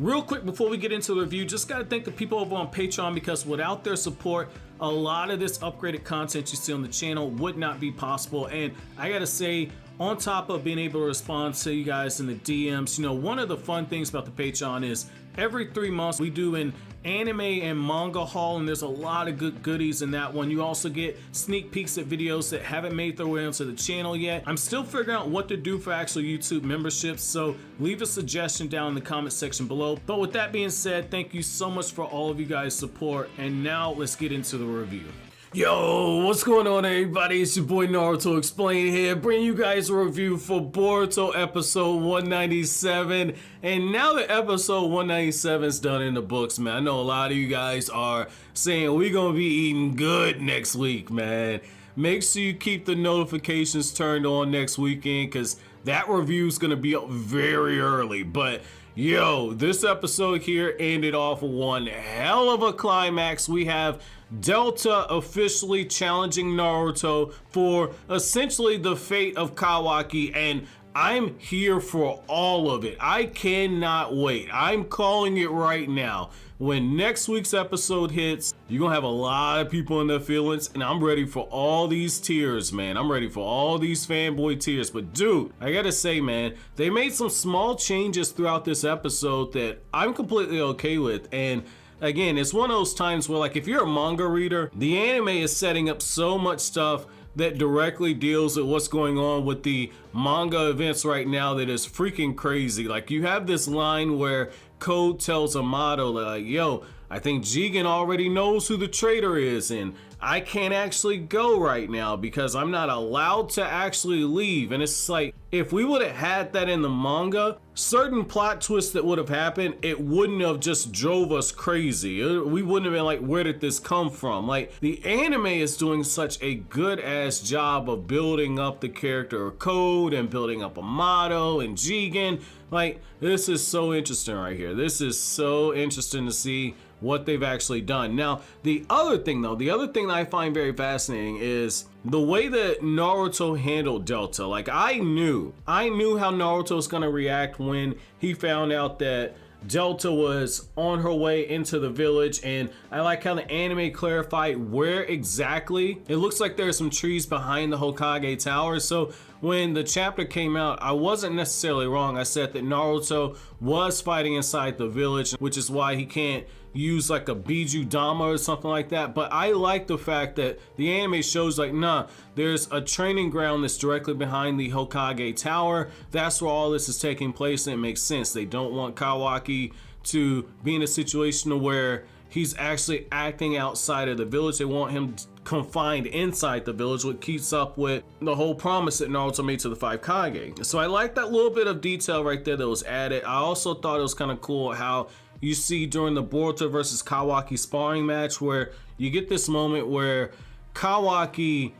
Real quick before we get into the review, just gotta thank the people over on Patreon, because without their support, a lot of this upgraded content you see on the channel would not be possible. And I gotta say, on top of being able to respond to you guys in the DMs, you know, one of the fun things about the Patreon is every 3 months we do an anime and manga haul, and there's a lot of good goodies in that one. You also get sneak peeks at videos that haven't made their way onto the channel yet. I'm still figuring out what to do for actual YouTube memberships, so leave a suggestion down in the comment section below. But with that being said, thank you so much for all of you guys' support, and now let's get into the review. Yo, what's going on, everybody? It's your boy Naruto Explain here, bringing you guys a review for Boruto episode 197. And now that episode 197 is done in the books, man, I know a lot of you guys are saying we're gonna be eating good next week, man. Make sure you keep the notifications turned on next weekend, because that review is gonna be up very early. But yo, this episode here ended off one hell of a climax. We have Delta officially challenging Naruto for essentially the fate of Kawaki, and I'm here for all of it. I cannot wait. I'm calling it right now. When next week's episode hits, you're gonna have a lot of people in their feelings, and I'm ready for all these tears, man. I'm ready for all these fanboy tears. But dude, I gotta say, man, they made some small changes throughout this episode that I'm completely okay with. And again, it's one of those times where, like, if you're a manga reader, the anime is setting up so much stuff that directly deals with what's going on with the manga events right now that is freaking crazy. Like, you have this line where Code tells Amato, like, yo, I think Jigen already knows who the traitor is, and I can't actually go right now because I'm not allowed to actually leave. And it's like, if we would have had that in the manga, certain plot twists that would have happened, it wouldn't have just drove us crazy. We wouldn't have been like, where did this come from? Like, the anime is doing such a good ass job of building up the character of Code and building up Amato and Jigen. Like, this is so interesting right here. This is so interesting to see what they've actually done. Now, the other thing though, the other thing that I find very fascinating is the way that Naruto handled Delta. Like, I knew how Naruto was gonna react when he found out that Delta was on her way into the village, and I like how the anime clarified where exactly. It looks like there's some trees behind the Hokage Tower, so when the chapter came out, I wasn't necessarily wrong. I said that Naruto was fighting inside the village, which is why he can't use like a Biju Dama or something like that. But I like the fact that the anime shows like, nah, there's a training ground that's directly behind the Hokage Tower. That's where all this is taking place, and it makes sense. They don't want Kawaki to be in a situation where he's actually acting outside of the village. They want him confined inside the village, which keeps up with the whole promise that Naruto made to the 5 Kage. So I like that little bit of detail right there that was added. I also thought it was kind of cool how you see during the Boruto versus Kawaki sparring match where you get this moment where Kawaki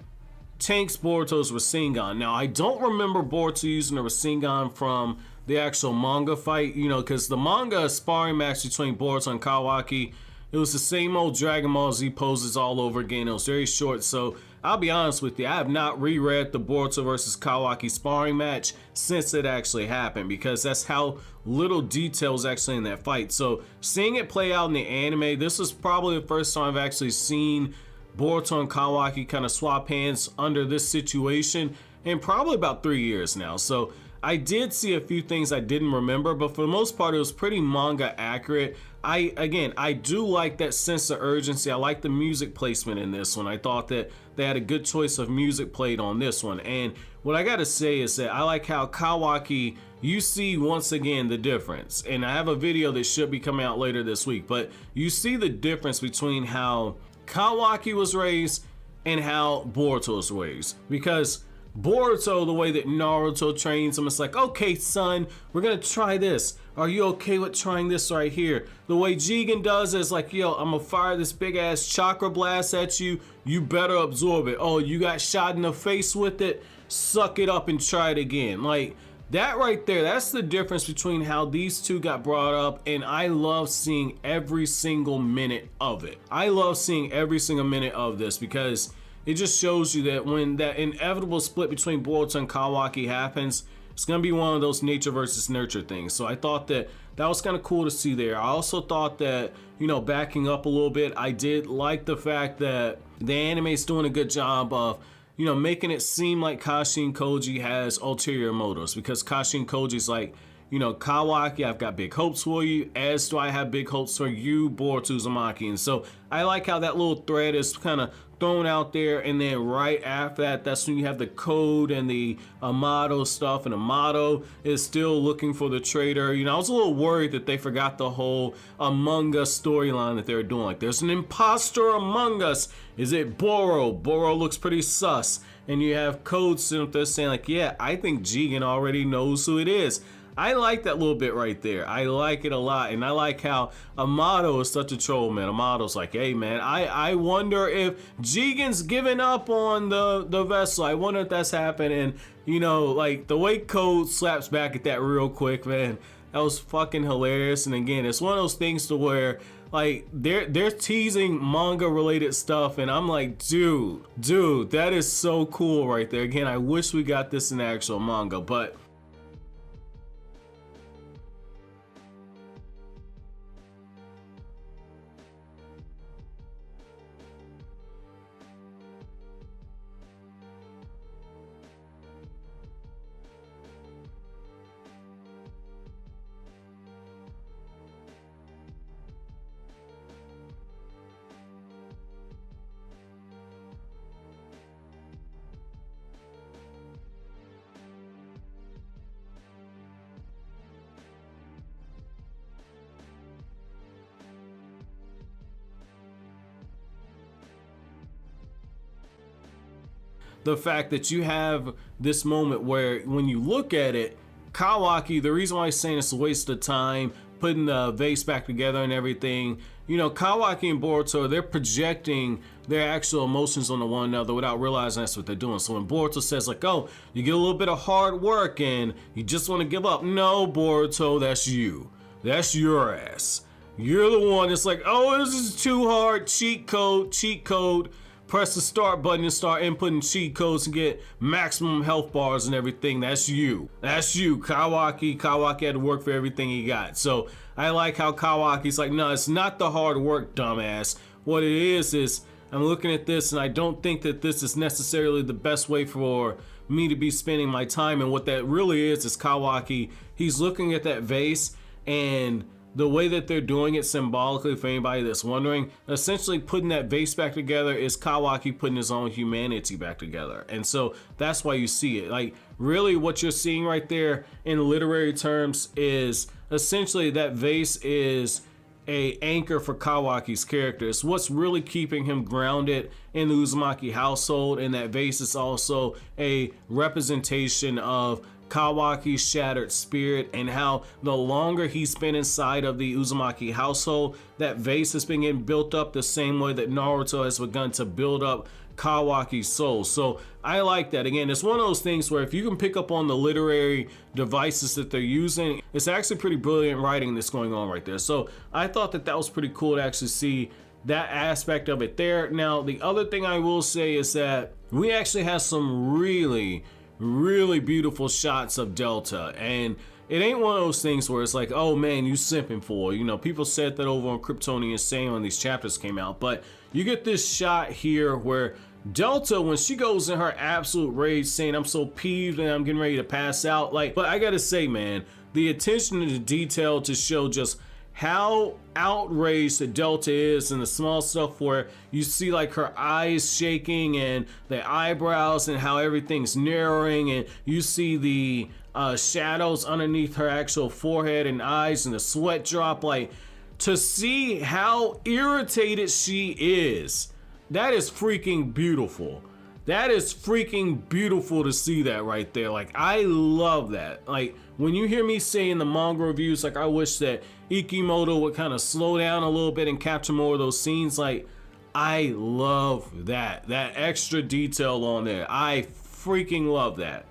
tanks Boruto's Rasengan. Now, I don't remember Boruto using the Rasengan from the actual manga fight, you know, because the manga sparring match between Boruto and Kawaki, it was the same old Dragon Ball Z poses all over again. It was very short, so I'll be honest with you, I have not reread the Boruto versus Kawaki sparring match since it actually happened, because that's how little detail is actually in that fight. So seeing it play out in the anime, this is probably the first time I've actually seen Boruto and Kawaki kind of swap hands under this situation in probably about 3 years now. So I did see a few things I didn't remember, but for the most part, it was pretty manga accurate. I do like that sense of urgency. I like the music placement in this one. I thought that they had a good choice of music played on this one. And what I gotta say is that I like how Kawaki, you see once again the difference. And I have a video that should be coming out later this week, but you see the difference between how Kawaki was raised and how Boruto was raised. Because Boruto, the way that Naruto trains him, it's like, okay, son, we're gonna try this. Are you okay with trying this right here? The way Jigen does is like, yo, I'm gonna fire this big ass chakra blast at you. You better absorb it. Oh, you got shot in the face with it? Suck it up and try it again. Like, that right there, that's the difference between how these two got brought up, and I love seeing every single minute of it. I love seeing every single minute of this because it just shows you that when that inevitable split between Boruto and Kawaki happens, it's gonna be one of those nature versus nurture things. So I thought that that was kind of cool to see there. I also thought that, you know, backing up a little bit, I did like the fact that the anime is doing a good job of, you know, making it seem like Kashin Koji has ulterior motives, because Kashin Koji's like, you know, Kawaki, I've got big hopes for you, as do I have big hopes for you, Boruto Uzumaki. And so I like how that little thread is kind of thrown out there, and then right after that, that's when you have the code and the Amato stuff, and Amato is still looking for the traitor. You know, I was a little worried that they forgot the whole Among Us storyline that they were doing. Like, there's an imposter among us. Is it Boro? Boro looks pretty sus. And you have code sitting up there saying like, yeah, I think Jigen already knows who it is. I like that little bit right there. I like it a lot. And I like how Amato is such a troll, man. Amato's like, hey, man, I wonder if Jigen's given up on the vessel. I wonder if that's happened. And, you know, like, the way Code slaps back at that real quick, man, that was fucking hilarious. And again, it's one of those things to where, like, they're teasing manga related stuff, and I'm like, dude, that is so cool right there. Again, I wish we got this in the actual manga, but the fact that you have this moment where when you look at it, Kawaki, the reason why he's saying it's a waste of time putting the vase back together and everything, you know, Kawaki and Boruto, they're projecting their actual emotions onto one another without realizing that's what they're doing. So when Boruto says like, oh, you get a little bit of hard work and you just want to give up. No, Boruto, that's you. That's your ass. You're the one that's like, oh, this is too hard. Cheat code. Press the start button and start inputting cheat codes and get maximum health bars and everything. That's you. That's you, Kawaki. Kawaki had to work for everything he got. So I like how Kawaki's like, no, it's not the hard work, dumbass. What it is I'm looking at this and I don't think that this is necessarily the best way for me to be spending my time. And what that really is Kawaki, he's looking at that vase, and the way that they're doing it symbolically, for anybody that's wondering, essentially putting that vase back together is Kawaki putting his own humanity back together. And so that's why you see it. Like, really what you're seeing right there in literary terms is essentially that vase is a anchor for Kawaki's character. It's what's really keeping him grounded in the Uzumaki household, and that vase is also a representation of Kawaki's shattered spirit, and how the longer he's spent inside of the Uzumaki household, that vase has been getting built up the same way that Naruto has begun to build up Kawaki's soul. So I like that. Again, it's one of those things where if you can pick up on the literary devices that they're using, it's actually pretty brilliant writing that's going on right there. So I thought that that was pretty cool to actually see that aspect of it there. Now, the other thing I will say is that we actually have some really beautiful shots of Delta, and it ain't one of those things where it's like, oh man, you simping for, you know, people said that over on Kryptonian Sane when these chapters came out, but you get this shot here where Delta, when she goes in her absolute rage saying, I'm so peeved and I'm getting ready to pass out, like, but I gotta say, man, the attention to detail to show just how outraged the Delta is, and the small stuff where you see like her eyes shaking and the eyebrows and how everything's narrowing, and you see the shadows underneath her actual forehead and eyes and the sweat drop. Like, to see how irritated she is, that is freaking beautiful. That is freaking beautiful to see that right there. Like, I love that. Like, when you hear me say in the manga reviews, like, I wish that Ikimoto would kind of slow down a little bit and capture more of those scenes. Like, I love that. That extra detail on there. I freaking love that.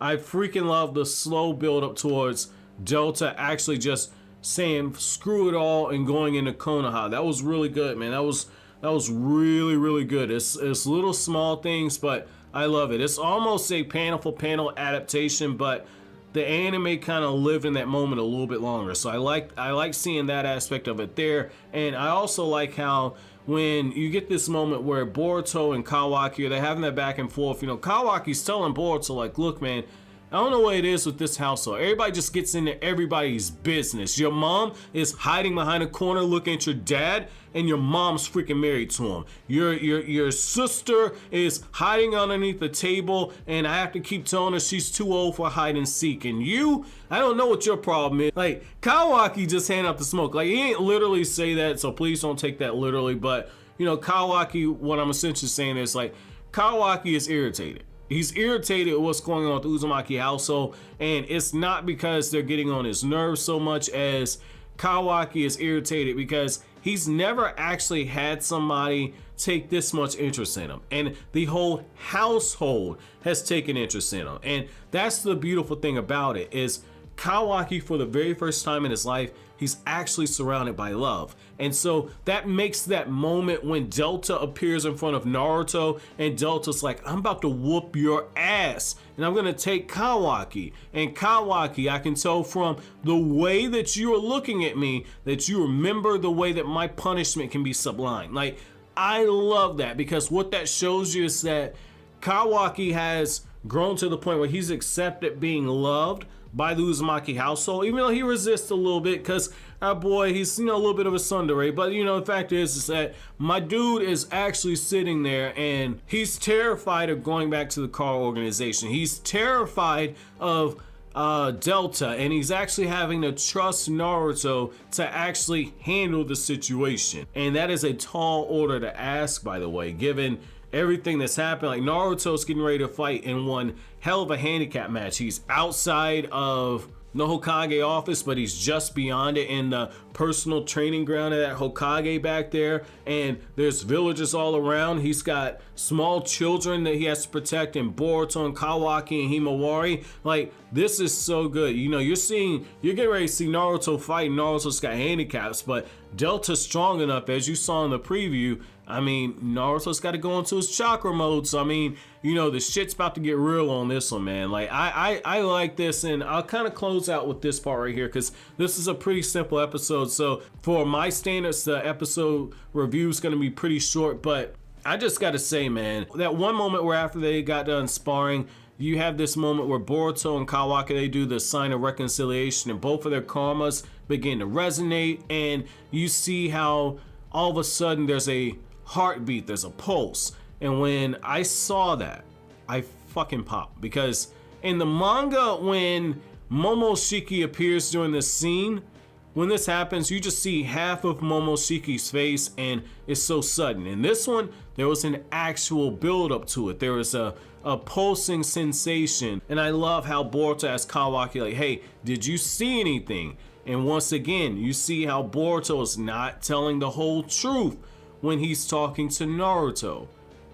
I freaking love the slow build up towards Delta actually just saying screw it all and going into Konoha. That was really good, man. That was really good. It's little small things, but I love it. It's almost a panel for panel adaptation, but the anime kind of lived in that moment a little bit longer. So I like seeing that aspect of it there. And I also like how when you get this moment where Boruto and Kawaki, they're having that back and forth, you know, Kawaki's telling Boruto, like, look, man, I don't know what it is with this household. Everybody just gets into everybody's business. Your mom is hiding behind a corner looking at your dad, and your mom's freaking married to him. Your sister is hiding underneath the table, and I have to keep telling her she's too old for hide and seek. And you, I don't know what your problem is. Like, Kawaki just hand out the smoke. Like, he ain't literally say that, so please don't take that literally. But, you know, Kawaki, what I'm essentially saying is, like, Kawaki is irritated. He's irritated with what's going on with the Uzumaki household, and it's not because they're getting on his nerves so much as Kawaki is irritated because he's never actually had somebody take this much interest in him, and the whole household has taken interest in him. And that's the beautiful thing about it is Kawaki, for the very first time in his life, he's actually surrounded by love. And so that makes that moment when Delta appears in front of Naruto and Delta's like, I'm about to whoop your ass and I'm gonna take Kawaki. And Kawaki, I can tell from the way that you are looking at me that you remember the way that my punishment can be sublime. Like, I love that because what that shows you is that Kawaki has grown to the point where he's accepted being loved by the Uzumaki household, even though he resists a little bit because our boy, he's, you know, a little bit of a tsundere. But, you know, the fact is that my dude is actually sitting there and he's terrified of going back to the car organization. He's terrified of Delta, and he's actually having to trust Naruto to actually handle the situation. And that is a tall order to ask, by the way, given everything that's happened. Like, Naruto's getting ready to fight in one hell of a handicap match. He's outside of the Hokage office, but he's just beyond it in the personal training ground of that Hokage back there. And there's villagers all around. He's got small children that he has to protect in Boruto and Kawaki and Himawari. Like, this is so good. You know, you're getting ready to see Naruto fight. Naruto's got handicaps, but Delta's strong enough, as you saw in the preview. I mean, Naruto's got to go into his chakra mode. So, I mean, you know, the shit's about to get real on this one, man. Like, I like this, and I'll kind of close out with this part right here because this is a pretty simple episode. So, for my standards, the episode review is going to be pretty short, but I just got to say, man, that one moment where after they got done sparring, you have this moment where Boruto and Kawaki, they do the sign of reconciliation, and both of their karmas begin to resonate, and you see how all of a sudden there's a heartbeat, there's a pulse. And when I saw that, I fucking popped, because in the manga, when Momoshiki appears during this scene, when this happens, you just see half of Momoshiki's face, and it's so sudden. In this one, there was an actual build up to it. There was a pulsing sensation, and I love how Boruto asked Kawaki, like, hey, did you see anything? And once again, you see how Boruto is not telling the whole truth when he's talking to Naruto.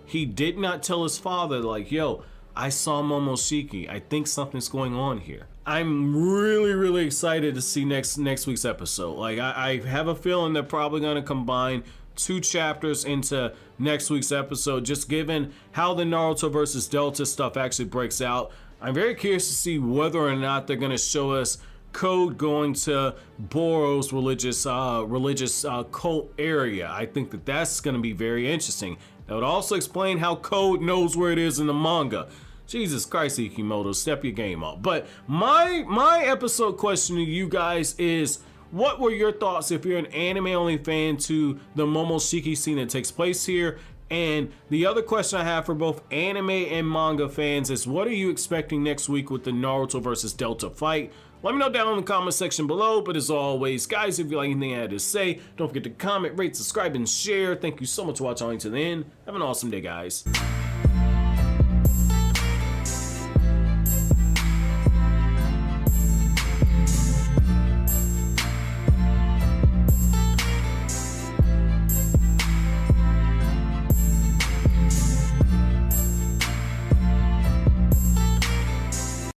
He did not tell his father, like, yo, I saw Momoshiki. I think something's going on here. I'm really, really excited to see next week's episode. Like, I have a feeling they're probably going to combine 2 chapters into next week's episode, just given how the Naruto versus Delta stuff actually breaks out. I'm very curious to see whether or not they're going to show us Code going to Boro's religious cult area. I think that that's going to be very interesting. That would also explain how Code knows where it is in the manga. Jesus Christ, Ikimoto, step your game up. But my episode question to you guys is, what were your thoughts if you're an anime-only fan to the Momoshiki scene that takes place here? And the other question I have for both anime and manga fans is, what are you expecting next week with the Naruto versus Delta fight? Let me know down in the comment section below. But as always, guys, if you like anything I had to say, don't forget to comment, rate, subscribe, and share. Thank you so much for watching all the way to the end. Have an awesome day, guys.